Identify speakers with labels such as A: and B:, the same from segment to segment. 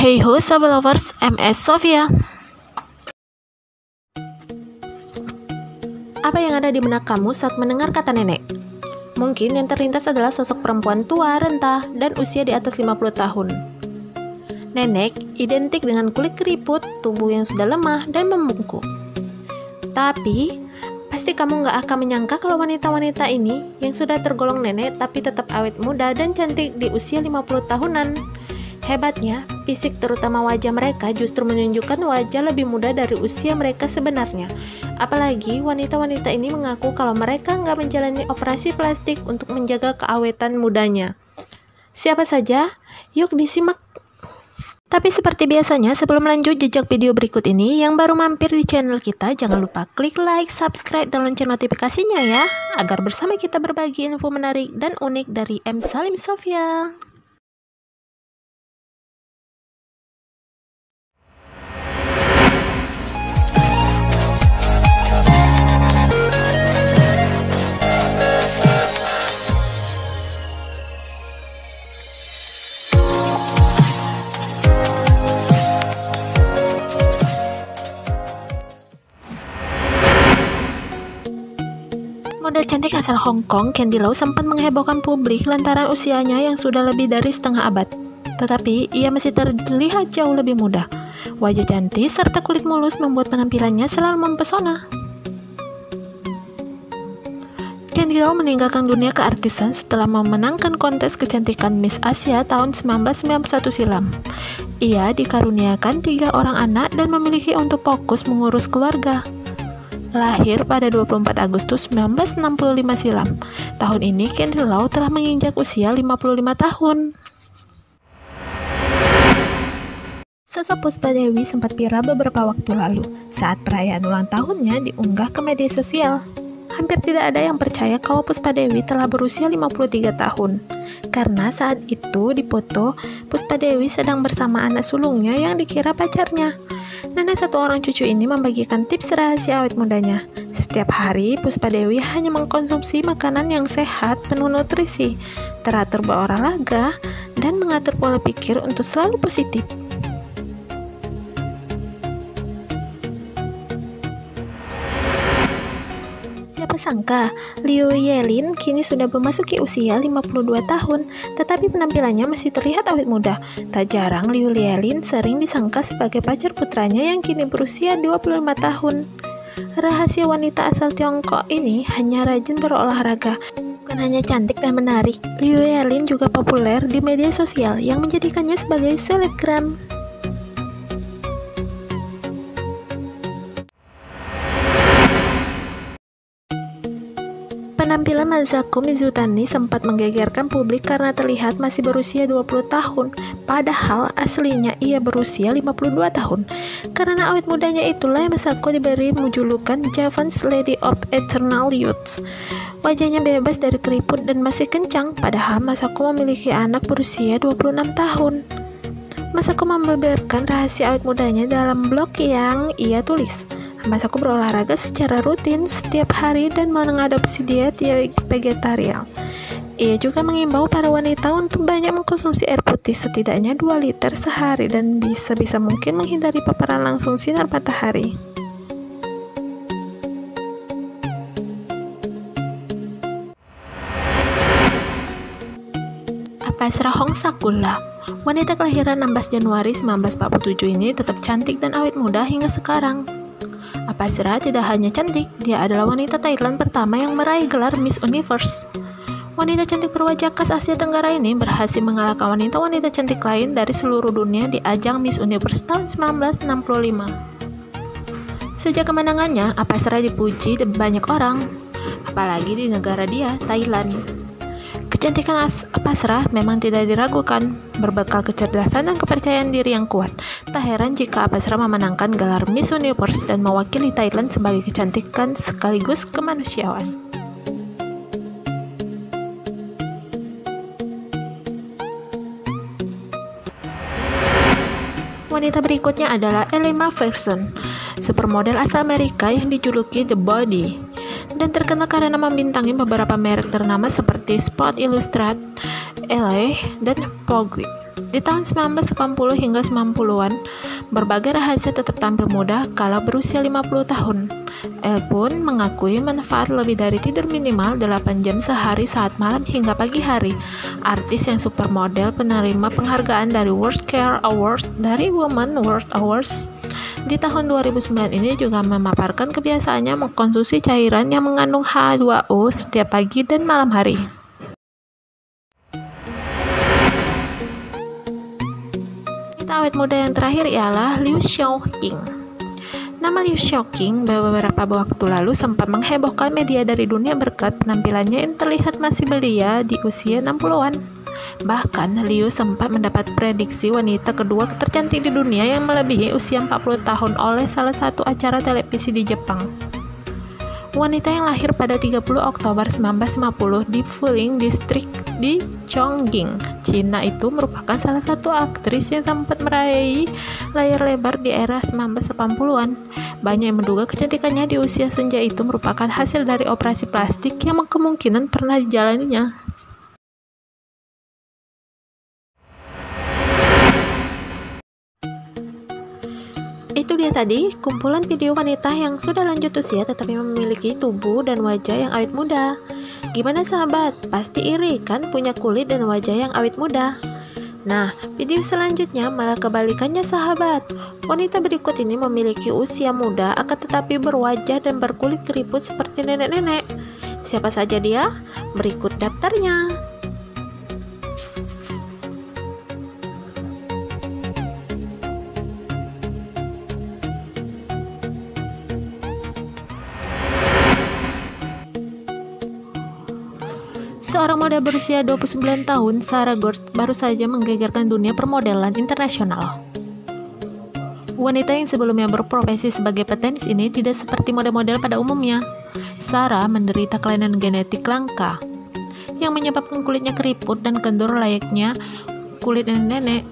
A: Hey ho Sabi Lovers, MS Sofia.
B: Apa yang ada di benak kamu saat mendengar kata nenek? Mungkin yang terlintas adalah sosok perempuan tua, renta, dan usia di atas 50 tahun. Nenek identik dengan kulit keriput, tubuh yang sudah lemah dan membungkuk. Tapi, pasti kamu gak akan menyangka kalau wanita-wanita ini yang sudah tergolong nenek tapi tetap awet muda dan cantik di usia 50 tahunan. Hebatnya, fisik terutama wajah mereka justru menunjukkan wajah lebih muda dari usia mereka sebenarnya. Apalagi wanita-wanita ini mengaku kalau mereka nggak menjalani operasi plastik untuk menjaga keawetan mudanya. Siapa saja? Yuk disimak. Tapi seperti biasanya, sebelum lanjut jejak video berikut ini, yang baru mampir di channel kita, jangan lupa klik like, subscribe, dan lonceng notifikasinya ya, agar bersama kita berbagi info menarik dan unik dari M. Salim Sofia. Model cantik asal Hong Kong, Candy Lau sempat menghebohkan publik lantaran usianya yang sudah lebih dari setengah abad. Tetapi, ia masih terlihat jauh lebih muda. Wajah cantik serta kulit mulus membuat penampilannya selalu mempesona. Candy Lau meninggalkan dunia keartisan setelah memenangkan kontes kecantikan Miss Asia tahun 1991 silam. Ia dikaruniakan 3 orang anak dan memiliki untuk fokus mengurus keluarga. Lahir pada 24 Agustus 1965 silam. Tahun ini Candy Lau telah menginjak usia 55 tahun. Sosok Puspa Dewi sempat viral beberapa waktu lalu saat perayaan ulang tahunnya diunggah ke media sosial. Hampir tidak ada yang percaya kalau Puspa Dewi telah berusia 53 tahun. Karena saat itu di foto, Puspa Dewi sedang bersama anak sulungnya yang dikira pacarnya. Nenek satu orang cucu ini membagikan tips rahasia awet mudanya. Setiap hari, Puspa Dewi hanya mengkonsumsi makanan yang sehat, penuh nutrisi, teratur berolahraga, dan mengatur pola pikir untuk selalu positif. Siapa sangka, Liu Yelin kini sudah memasuki usia 52 tahun, tetapi penampilannya masih terlihat awet muda. Tak jarang Liu Yelin sering disangka sebagai pacar putranya yang kini berusia 25 tahun. Rahasia wanita asal Tiongkok ini hanya rajin berolahraga. Bukan hanya cantik dan menarik, Liu Yelin juga populer di media sosial yang menjadikannya sebagai selebgram. Penampilan Masako Mizutani sempat menggegerkan publik karena terlihat masih berusia 20 tahun, padahal aslinya ia berusia 52 tahun. Karena awet mudanya itulah Masako diberi julukan Javanese Lady of Eternal Youth. Wajahnya bebas dari keriput dan masih kencang, padahal Masako memiliki anak berusia 26 tahun. Masako membeberkan rahasia awet mudanya dalam blog yang ia tulis. Masako berolahraga secara rutin setiap hari dan mengadopsi diet vegetarian. Ia juga mengimbau para wanita untuk banyak mengkonsumsi air putih setidaknya 2 liter sehari dan bisa mungkin menghindari paparan langsung sinar matahari. Apsara Hongsakulla, wanita kelahiran 16 Januari 1947 ini tetap cantik dan awet muda hingga sekarang. Apsara tidak hanya cantik, dia adalah wanita Thailand pertama yang meraih gelar Miss Universe. Wanita cantik berwajah khas Asia Tenggara ini berhasil mengalahkan wanita-wanita cantik lain dari seluruh dunia di ajang Miss Universe tahun 1965. Sejak kemenangannya, Apsara dipuji banyak orang, apalagi di negara dia, Thailand. Kecantikan Apsara memang tidak diragukan, berbekal kecerdasan dan kepercayaan diri yang kuat. Tak heran jika Apsara memenangkan gelar Miss Universe dan mewakili Thailand sebagai kecantikan sekaligus kemanusiaan. Wanita berikutnya adalah Ellie Macpherson, supermodel asal Amerika yang dijuluki The Body dan terkenal karena membintangi beberapa merek ternama seperti Sport Illustrated, Elle, dan Vogue.
A: Di tahun 1980 hingga 90-an, berbagai rahasia tetap tampil muda kala berusia 50 tahun. Elle pun mengakui manfaat lebih dari tidur minimal 8 jam sehari saat malam hingga pagi hari. Artis yang supermodel penerima penghargaan dari World Care Award dari Women World Awards di tahun 2009 ini juga memaparkan kebiasaannya mengkonsumsi cairan yang mengandung H2O setiap pagi dan malam hari. Awet muda yang terakhir ialah Liu Xiaoqing. Nama Liu Xiaoqing beberapa waktu lalu sempat menghebohkan media dari dunia berkat penampilannya yang terlihat masih belia di usia 60-an. Bahkan Liu sempat mendapat prediksi wanita kedua tercantik di dunia yang melebihi usia 40 tahun oleh salah satu acara televisi di Jepang. Wanita yang lahir pada 30 Oktober 1950 di Fuling District di Chongqing, Cina itu merupakan salah satu aktris yang sempat meraih layar lebar di era 1980-an. Banyak yang menduga kecantikannya di usia senja itu merupakan hasil dari operasi plastik yang kemungkinan pernah dijalaninya. Itu dia tadi kumpulan video wanita yang sudah lanjut usia tetapi memiliki tubuh dan wajah yang awet muda. Gimana sahabat? Pasti iri kan punya kulit dan wajah yang awet muda? Nah, video selanjutnya malah kebalikannya sahabat. Wanita berikut ini memiliki usia muda akan tetapi berwajah dan berkulit keriput seperti nenek-nenek. Siapa saja dia? Berikut daftarnya. Seorang model berusia 29 tahun, Sarah Gord, baru saja menggegerkan dunia permodelan internasional. Wanita yang sebelumnya berprofesi sebagai petenis ini tidak seperti model-model pada umumnya. Sarah menderita kelainan genetik langka yang menyebabkan kulitnya keriput dan kendur layaknya kulit nenek-nenek.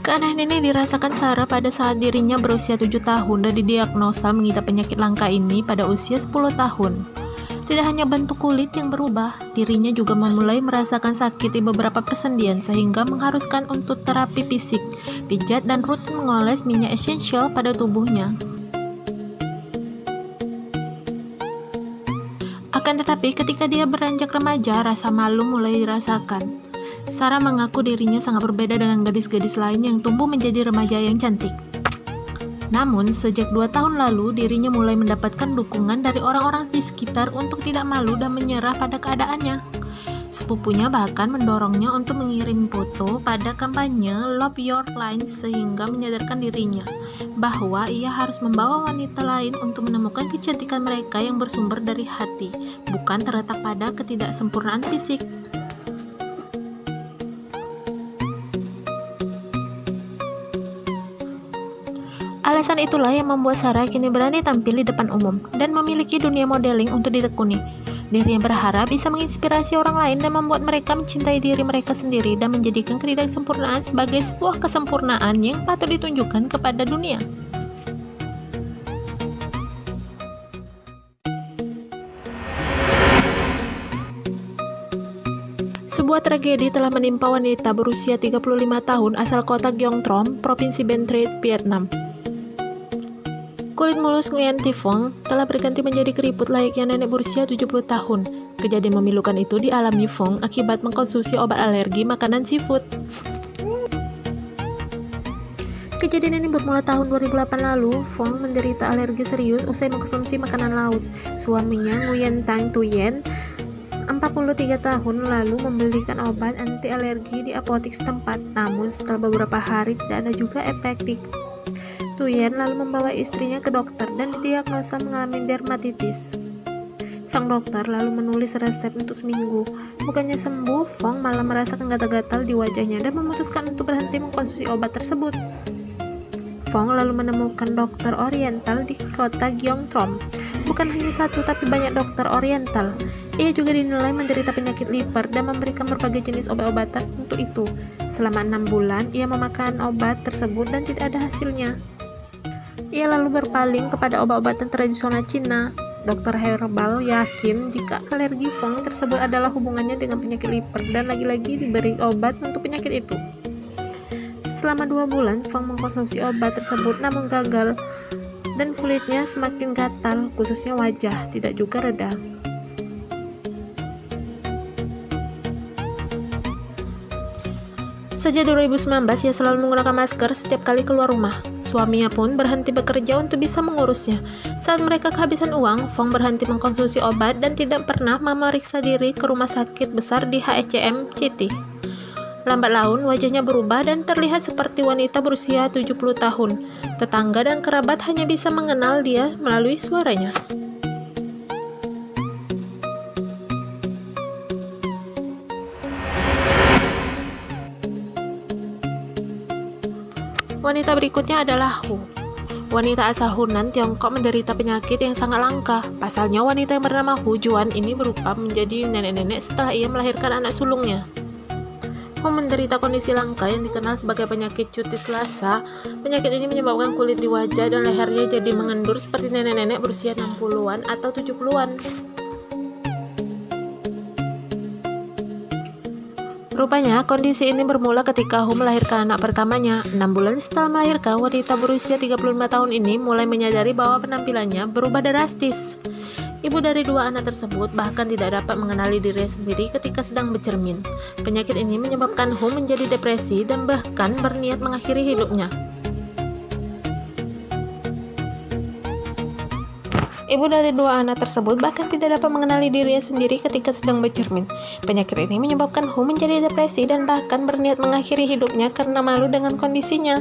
A: Keanehan ini dirasakan Sarah pada saat dirinya berusia 7 tahun dan didiagnosa mengidap penyakit langka ini pada usia 10 tahun. Tidak hanya bentuk kulit yang berubah, dirinya juga memulai merasakan sakit di beberapa persendian sehingga mengharuskan untuk terapi fisik, pijat dan rutin mengoles minyak esensial pada tubuhnya. Akan tetapi ketika dia beranjak remaja, rasa malu mulai dirasakan. Sarah mengaku dirinya sangat berbeda dengan gadis-gadis lain yang tumbuh menjadi remaja yang cantik. Namun, sejak 2 tahun lalu, dirinya mulai mendapatkan dukungan dari orang-orang di sekitar untuk tidak malu dan menyerah pada keadaannya. Sepupunya bahkan mendorongnya untuk mengirim foto pada kampanye Love Your Line sehingga menyadarkan dirinya bahwa ia harus membawa wanita lain untuk menemukan kecantikan mereka yang bersumber dari hati, bukan terletak pada ketidaksempurnaan fisik. Alasan itulah yang membuat Sarah kini berani tampil di depan umum dan memiliki dunia modeling untuk ditekuni. Dirinya berharap bisa menginspirasi orang lain dan membuat mereka mencintai diri mereka sendiri dan menjadikan ketidaksempurnaan sebagai sebuah kesempurnaan yang patut ditunjukkan kepada dunia. Sebuah tragedi telah menimpa wanita berusia 35 tahun asal kota Giong Trom, Provinsi Bien Tre, Vietnam. Kulit mulus Nguyen Thi Vuong telah berganti menjadi keriput layaknya nenek berusia 70 tahun. Kejadian memilukan itu dialami Vuong akibat mengkonsumsi obat alergi makanan seafood. Kejadian ini bermula tahun 2008 lalu. Vuong menderita alergi serius usai mengkonsumsi makanan laut. Suaminya, Nguyen Thanh Thuyen, 43 tahun lalu membelikan obat anti alergi di apotek setempat. Namun setelah beberapa hari tidak ada juga efektif. Thuyen lalu membawa istrinya ke dokter dan didiagnosa mengalami dermatitis. Sang dokter lalu menulis resep untuk seminggu. Bukannya sembuh, Vuong malah merasakan gatal-gatal di wajahnya dan memutuskan untuk berhenti mengkonsumsi obat tersebut. Vuong lalu menemukan dokter oriental di kota Giong Trom. Bukan hanya satu tapi banyak dokter oriental. Ia juga dinilai menderita penyakit liver dan memberikan berbagai jenis obat-obatan untuk itu. Selama 6 bulan, ia memakan obat tersebut dan tidak ada hasilnya. Ia lalu berpaling kepada obat-obatan tradisional Cina. Dokter herbal yakin jika alergi Fong tersebut adalah hubungannya dengan penyakit liver dan lagi-lagi diberi obat untuk penyakit itu. Selama 2 bulan, Fong mengkonsumsi obat tersebut namun gagal dan kulitnya semakin gatal, khususnya wajah, tidak juga reda. Sejak 2019, ia selalu menggunakan masker setiap kali keluar rumah. Suaminya pun berhenti bekerja untuk bisa mengurusnya. Saat mereka kehabisan uang, Fong berhenti mengkonsumsi obat dan tidak pernah memeriksa diri ke rumah sakit besar di HECM Citi. Lambat laun, wajahnya berubah dan terlihat seperti wanita berusia 70 tahun. Tetangga dan kerabat hanya bisa mengenal dia melalui suaranya. Wanita berikutnya adalah Hu. Wanita asal Hunan, Tiongkok menderita penyakit yang sangat langka. Pasalnya, wanita yang bernama Hu Juan ini berubah menjadi nenek-nenek setelah ia melahirkan anak sulungnya. Hu menderita kondisi langka yang dikenal sebagai penyakit cutis lassa. Penyakit ini menyebabkan kulit di wajah dan lehernya jadi mengendur seperti nenek-nenek berusia 60-an atau 70-an. Rupanya, kondisi ini bermula ketika Hu melahirkan anak pertamanya. 6 bulan setelah melahirkan, wanita berusia 35 tahun ini mulai menyadari bahwa penampilannya berubah drastis. Ibu dari 2 anak tersebut bahkan tidak dapat mengenali dirinya sendiri ketika sedang bercermin. Penyakit ini menyebabkan Hu menjadi depresi dan bahkan berniat mengakhiri hidupnya. Ibu dari 2 anak tersebut bahkan tidak dapat mengenali dirinya sendiri ketika sedang bercermin. Penyakit ini menyebabkan Hu menjadi depresi dan bahkan berniat mengakhiri hidupnya karena malu dengan kondisinya.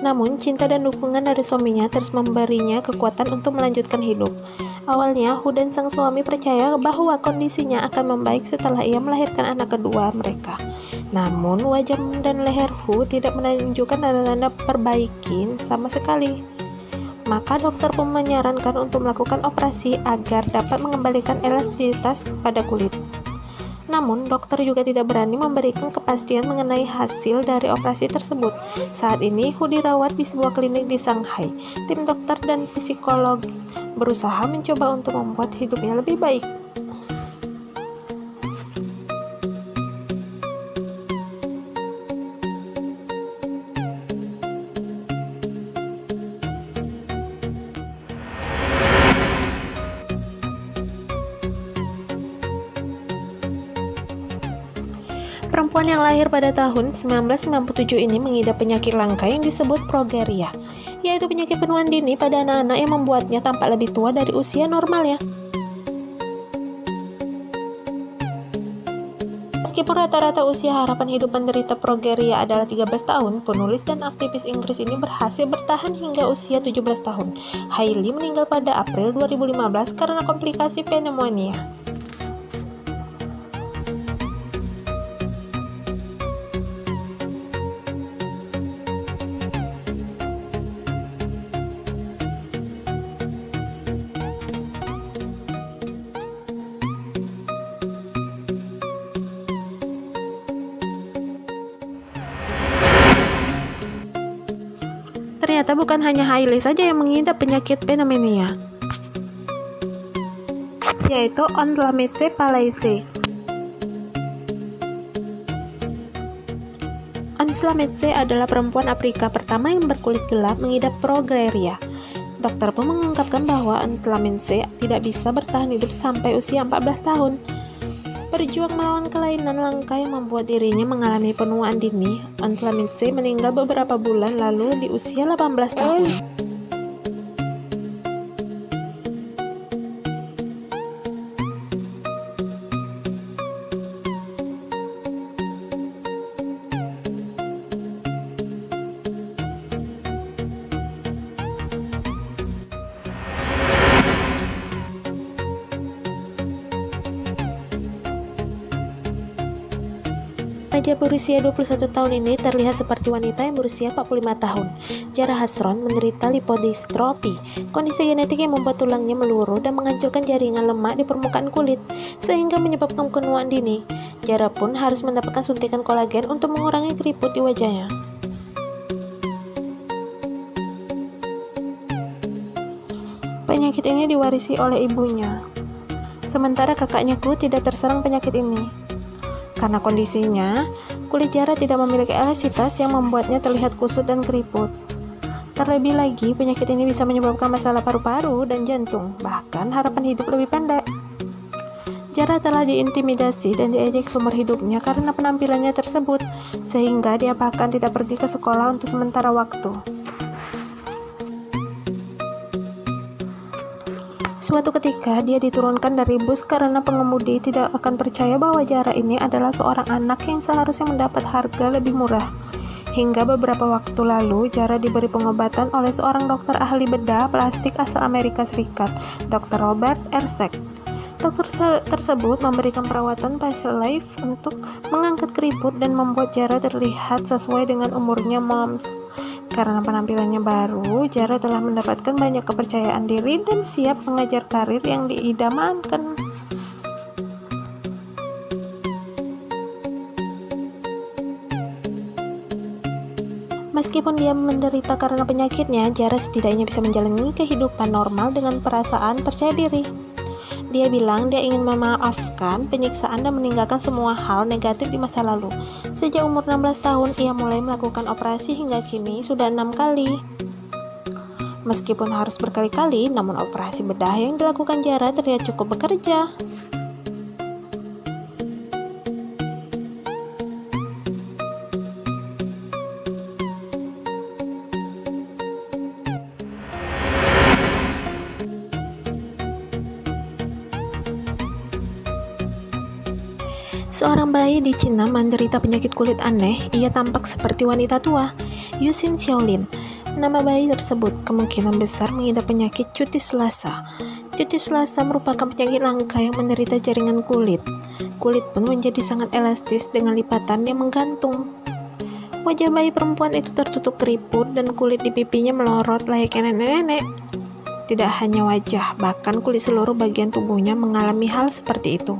A: Namun, cinta dan dukungan dari suaminya terus memberinya kekuatan untuk melanjutkan hidup. Awalnya, Hu dan sang suami percaya bahwa kondisinya akan membaik setelah ia melahirkan anak kedua mereka. Namun, wajah dan leher Hu tidak menunjukkan tanda-tanda perbaikan sama sekali. Maka dokter pun menyarankan untuk melakukan operasi agar dapat mengembalikan elastisitas pada kulit. Namun, dokter juga tidak berani memberikan kepastian mengenai hasil dari operasi tersebut. Saat ini, Hu dirawat di sebuah klinik di Shanghai. Tim dokter dan psikolog berusaha mencoba untuk membuat hidupnya lebih baik. Perempuan yang lahir pada tahun 1997 ini mengidap penyakit langka yang disebut progeria, yaitu penyakit penuaan dini pada anak-anak yang membuatnya tampak lebih tua dari usia normalnya. Meskipun rata-rata usia harapan hidup penderita progeria adalah 13 tahun, penulis dan aktivis Inggris ini berhasil bertahan hingga usia 17 tahun. Hailey meninggal pada April 2015 karena komplikasi pneumonia. Ternyata bukan hanya Hailey saja yang mengidap penyakit pneumonia, yaitu Ontlamense Palaise. Ontlamense adalah perempuan Afrika pertama yang berkulit gelap mengidap progeria. Dokter pun mengungkapkan bahwa Ontlamense tidak bisa bertahan hidup sampai usia 14 tahun. Berjuang melawan kelainan langka yang membuat dirinya mengalami penuaan dini, Ontlamense meninggal beberapa bulan lalu di usia 18 tahun. Remaja berusia 21 tahun ini terlihat seperti wanita yang berusia 45 tahun. Jara Hasron menderita lipodystrofi, kondisi genetik yang membuat tulangnya meluruh dan menghancurkan jaringan lemak di permukaan kulit, sehingga menyebabkan penuaan dini. Jara pun harus mendapatkan suntikan kolagen untuk mengurangi keriput di wajahnya.
B: penyakit ini diwarisi oleh ibunya. Sementara kakaknya Ku tidak terserang penyakit ini. Karena kondisinya, kulit Jara tidak memiliki elastisitas yang membuatnya terlihat kusut dan keriput. Terlebih lagi, penyakit ini bisa menyebabkan masalah paru-paru dan jantung, bahkan harapan hidup lebih pendek. Jara telah diintimidasi dan diejek seumur hidupnya karena penampilannya tersebut, sehingga dia bahkan tidak pergi ke sekolah untuk sementara waktu. Suatu ketika, dia diturunkan dari bus karena pengemudi tidak akan percaya bahwa Jara ini adalah seorang anak yang seharusnya mendapat harga lebih murah. Hingga beberapa waktu lalu, Jara diberi pengobatan oleh seorang dokter ahli bedah plastik asal Amerika Serikat, Dr. Robert Ersek. Dokter tersebut memberikan perawatan facial lift untuk mengangkat keriput dan membuat Jara terlihat sesuai dengan umurnya moms. Karena penampilannya baru, Jara telah mendapatkan banyak kepercayaan diri dan siap mengejar karir yang diidamkan. Meskipun dia menderita karena penyakitnya, Jara setidaknya bisa menjalani kehidupan normal dengan perasaan percaya diri. Dia bilang dia ingin memaafkan penyiksaan dan meninggalkan semua hal negatif di masa lalu. Sejak umur 16 tahun, ia mulai melakukan operasi hingga kini sudah 6 kali. Meskipun harus berkali-kali, namun operasi bedah yang dilakukan Jara terlihat cukup bekerja. Seorang bayi di Cina menderita penyakit kulit aneh. Ia tampak seperti wanita tua, Yuxin Xiaolin. Nama bayi tersebut kemungkinan besar mengidap penyakit cutis lassa. Cutis lassa merupakan penyakit langka yang menderita jaringan kulit. Kulit pun menjadi sangat elastis dengan lipatan yang menggantung. Wajah bayi perempuan itu tertutup keriput dan kulit di pipinya melorot layaknya nenek-nenek. Tidak hanya wajah, bahkan kulit seluruh bagian tubuhnya mengalami hal seperti itu.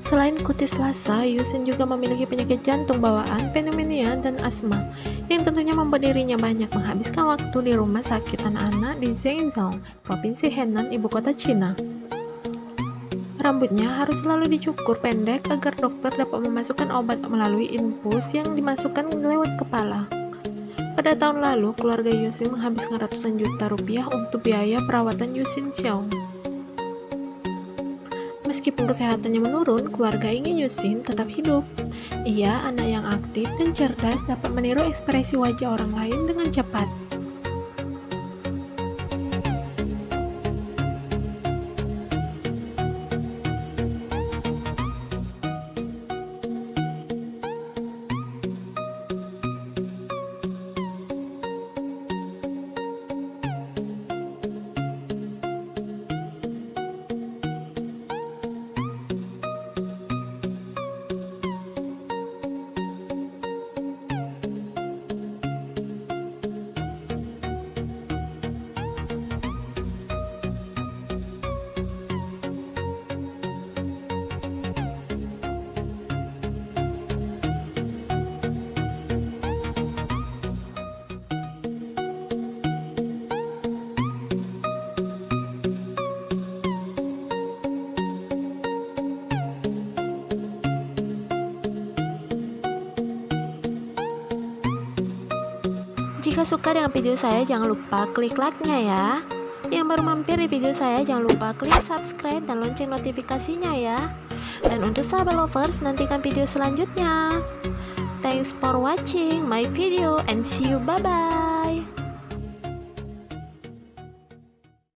B: Selain cutis lassa, Yuxin juga memiliki penyakit jantung bawaan, pneumonia, dan asma, yang tentunya membuat dirinya banyak menghabiskan waktu di rumah sakit anak-anak di Zhengzhou, Provinsi Henan, ibu kota Cina. Rambutnya harus selalu dicukur pendek agar dokter dapat memasukkan obat melalui infus yang dimasukkan lewat kepala. Pada tahun lalu, keluarga Yuxin menghabiskan ratusan juta rupiah untuk biaya perawatan Yuxin Xiao. Meskipun kesehatannya menurun, keluarga ingin Yuxin tetap hidup. Ia anak yang aktif dan cerdas, dapat meniru ekspresi wajah orang lain dengan cepat. Jika suka dengan video saya, jangan lupa klik like-nya ya. Yang baru mampir di video saya, jangan lupa klik subscribe dan lonceng notifikasinya ya. Dan untuk sahabat lovers, nantikan video selanjutnya. Thanks for watching my video and see you, bye-bye.